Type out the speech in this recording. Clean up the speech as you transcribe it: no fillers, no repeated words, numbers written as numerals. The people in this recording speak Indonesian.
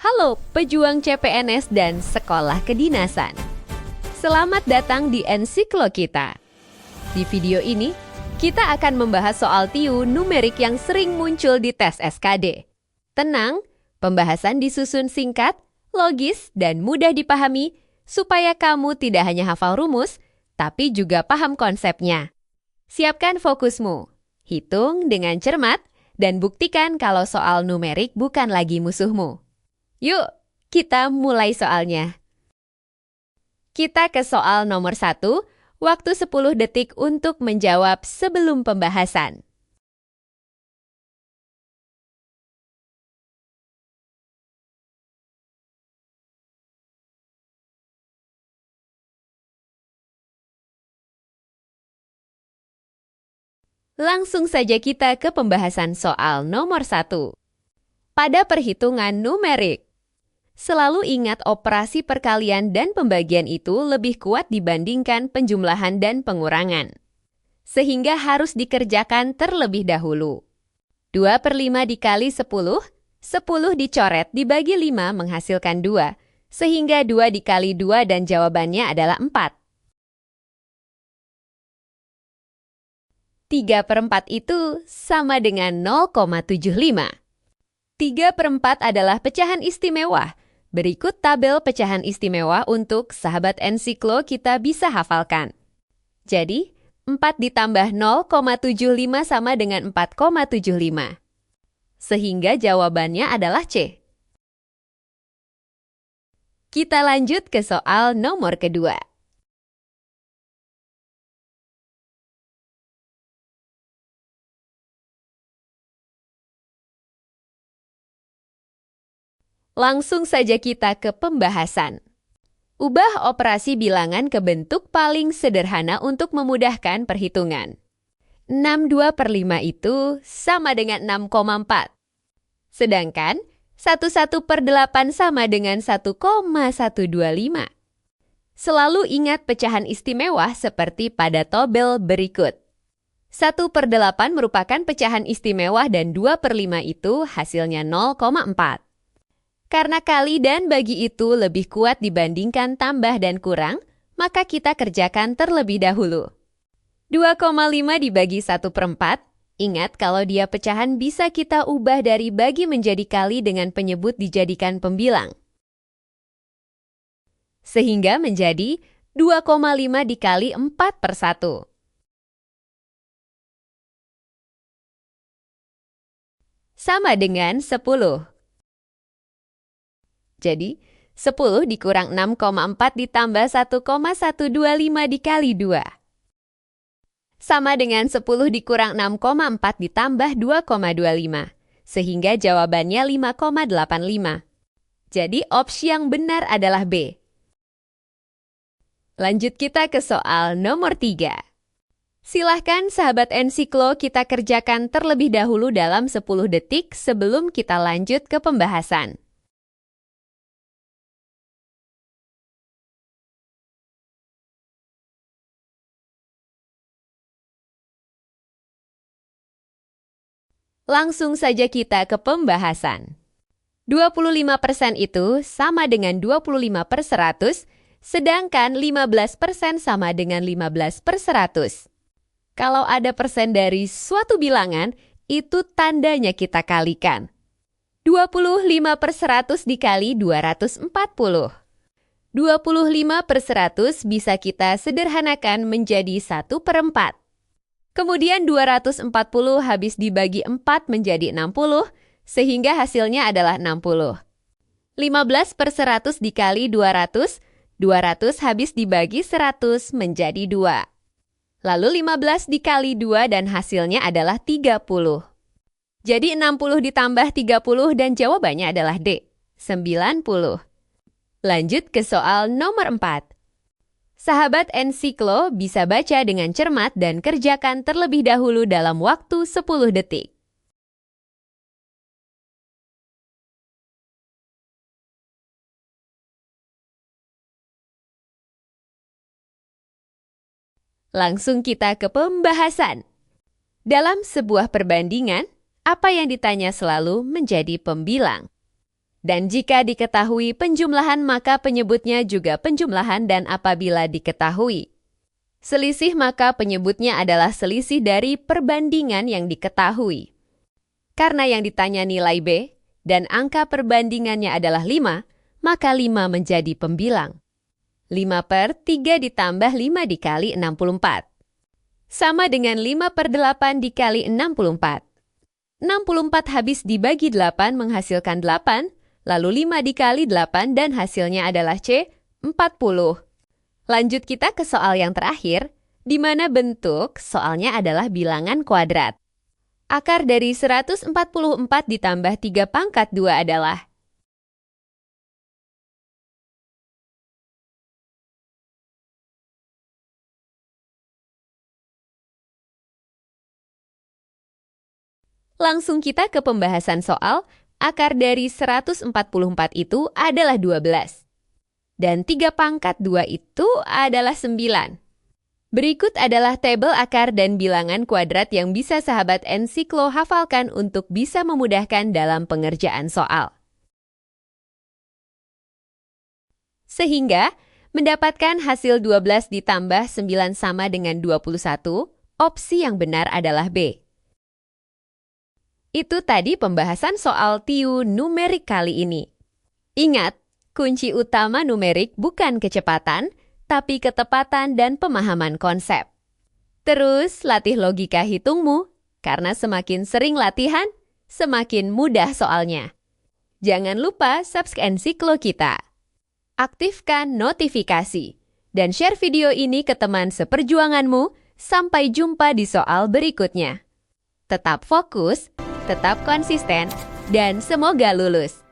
Halo pejuang CPNS dan sekolah kedinasan. Selamat datang di Ensiklo kita. Di video ini, kita akan membahas soal TIU numerik yang sering muncul di tes SKD. Tenang, pembahasan disusun singkat, logis, dan mudah dipahami supaya kamu tidak hanya hafal rumus, tapi juga paham konsepnya. Siapkan fokusmu, hitung dengan cermat, dan buktikan kalau soal numerik bukan lagi musuhmu. Yuk, kita mulai soalnya. Kita ke soal nomor 1, waktu 10 detik untuk menjawab sebelum pembahasan. Langsung saja kita ke pembahasan soal nomor 1. Pada perhitungan numerik, selalu ingat operasi perkalian dan pembagian itu lebih kuat dibandingkan penjumlahan dan pengurangan. Sehingga harus dikerjakan terlebih dahulu. 2/5 dikali 10, 10 dicoret dibagi 5 menghasilkan 2, sehingga 2 dikali 2 dan jawabannya adalah 4. 3/4 itu sama dengan 0,75. 3/4 adalah pecahan istimewa. Berikut tabel pecahan istimewa untuk sahabat Ensiklo kita bisa hafalkan. Jadi, 4 ditambah 0,75 sama dengan 4,75. Sehingga jawabannya adalah C. Kita lanjut ke soal nomor kedua. Langsung saja kita ke pembahasan. Ubah operasi bilangan ke bentuk paling sederhana untuk memudahkan perhitungan. 62/5 itu sama dengan 6,4. Sedangkan 1/8 sama dengan 1,125. Selalu ingat pecahan istimewa seperti pada tabel berikut. 1/8 merupakan pecahan istimewa dan 2/5 itu hasilnya 0,4. Karena kali dan bagi itu lebih kuat dibandingkan tambah dan kurang, maka kita kerjakan terlebih dahulu. 2,5 dibagi 1/4, ingat kalau dia pecahan bisa kita ubah dari bagi menjadi kali dengan penyebut dijadikan pembilang. Sehingga menjadi 2,5 dikali 4/1. Sama dengan 10. Jadi, 10 dikurang 6,4 ditambah 1,125 dikali 2. Sama dengan 10 dikurang 6,4 ditambah 2,25. Sehingga jawabannya 5,85. Jadi, opsi yang benar adalah B. Lanjut kita ke soal nomor 3. Silahkan sahabat Ensiklo kita kerjakan terlebih dahulu dalam 10 detik sebelum kita lanjut ke pembahasan. Langsung saja kita ke pembahasan. 25% itu sama dengan 25/100, sedangkan 15% sama dengan 15/100. Kalau ada persen dari suatu bilangan, itu tandanya kita kalikan. 25/100 dikali 240. 25/100 bisa kita sederhanakan menjadi 1/4. Kemudian 240 habis dibagi 4 menjadi 60, sehingga hasilnya adalah 60. 15/100 dikali 200, 200 habis dibagi 100 menjadi 2. Lalu 15 dikali 2 dan hasilnya adalah 30. Jadi 60 ditambah 30 dan jawabannya adalah D, 90. Lanjut ke soal nomor 4. Sahabat Ensiklo bisa baca dengan cermat dan kerjakan terlebih dahulu dalam waktu 10 detik. Langsung kita ke pembahasan. Dalam sebuah perbandingan, apa yang ditanya selalu menjadi pembilang. Dan jika diketahui penjumlahan, maka penyebutnya juga penjumlahan dan apabila diketahui selisih, maka penyebutnya adalah selisih dari perbandingan yang diketahui. Karena yang ditanya nilai B dan angka perbandingannya adalah 5, maka 5 menjadi pembilang. 5/3 ditambah 5 dikali 64. Sama dengan 5/8 dikali 64. 64 habis dibagi 8 menghasilkan 8, lalu 5 dikali 8 dan hasilnya adalah C, 40. Lanjut kita ke soal yang terakhir, di mana bentuk soalnya adalah bilangan kuadrat. Akar dari 144 ditambah 3/2 adalah Langsung kita ke pembahasan soal. Akar dari 144 itu adalah 12. Dan 3/2 itu adalah 9. Berikut adalah tabel akar dan bilangan kuadrat yang bisa sahabat Ensiklo hafalkan untuk bisa memudahkan dalam pengerjaan soal. Sehingga, mendapatkan hasil 12 ditambah 9 sama dengan 21, opsi yang benar adalah B. Itu tadi pembahasan soal TIU numerik kali ini. Ingat, kunci utama numerik bukan kecepatan, tapi ketepatan dan pemahaman konsep. Terus latih logika hitungmu, karena semakin sering latihan, semakin mudah soalnya. Jangan lupa subscribe Ensiklo kita. Aktifkan notifikasi, dan share video ini ke teman seperjuanganmu. Sampai jumpa di soal berikutnya. Tetap fokus, tetap konsisten, dan semoga lulus.